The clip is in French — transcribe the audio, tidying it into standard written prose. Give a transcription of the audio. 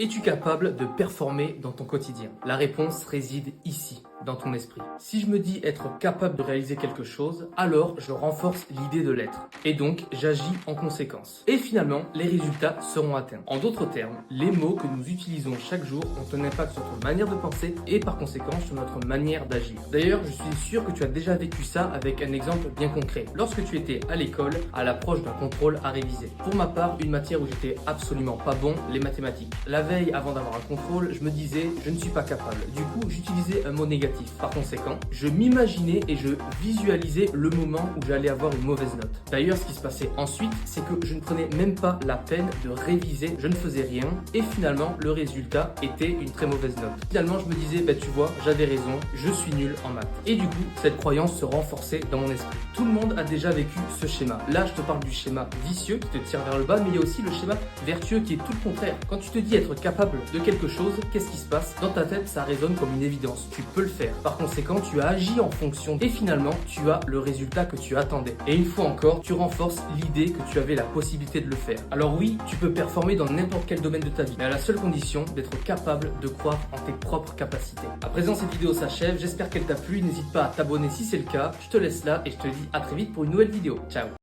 Es-tu capable de performer dans ton quotidien? La réponse réside ici, dans ton esprit. Si je me dis être capable de réaliser quelque chose, alors je renforce l'idée de l'être. Et donc, j'agis en conséquence. Et finalement, les résultats seront atteints. En d'autres termes, les mots que nous utilisons chaque jour ont un impact sur notre manière de penser et par conséquent sur notre manière d'agir. D'ailleurs, je suis sûr que tu as déjà vécu ça avec un exemple bien concret. Lorsque tu étais à l'école, à l'approche d'un contrôle à réviser. Pour ma part, une matière où j'étais absolument pas bon, les mathématiques. La veille, avant d'avoir un contrôle, je me disais je ne suis pas capable. Du coup, j'utilisais un mot négatif. Par conséquent, je m'imaginais et je visualisais le moment où j'allais avoir une mauvaise note. D'ailleurs, ce qui se passait ensuite, c'est que je ne prenais même pas la peine de réviser, je ne faisais rien et finalement, le résultat était une très mauvaise note. Finalement, je me disais, tu vois, j'avais raison, je suis nul en maths. Et du coup, cette croyance se renforçait dans mon esprit. Tout le monde a déjà vécu ce schéma. Là, je te parle du schéma vicieux qui te tire vers le bas, mais il y a aussi le schéma vertueux qui est tout le contraire. Quand tu te dis être capable de quelque chose, qu'est-ce qui se passe? Dans ta tête, ça résonne comme une évidence. Tu peux le faire. Par conséquent, tu as agi en fonction et finalement, tu as le résultat que tu attendais. Et une fois encore, tu renforces l'idée que tu avais la possibilité de le faire. Alors oui, tu peux performer dans n'importe quel domaine de ta vie, mais à la seule condition d'être capable de croire en tes propres capacités. À présent, cette vidéo s'achève. J'espère qu'elle t'a plu. N'hésite pas à t'abonner si c'est le cas. Je te laisse là et je te dis à très vite pour une nouvelle vidéo. Ciao!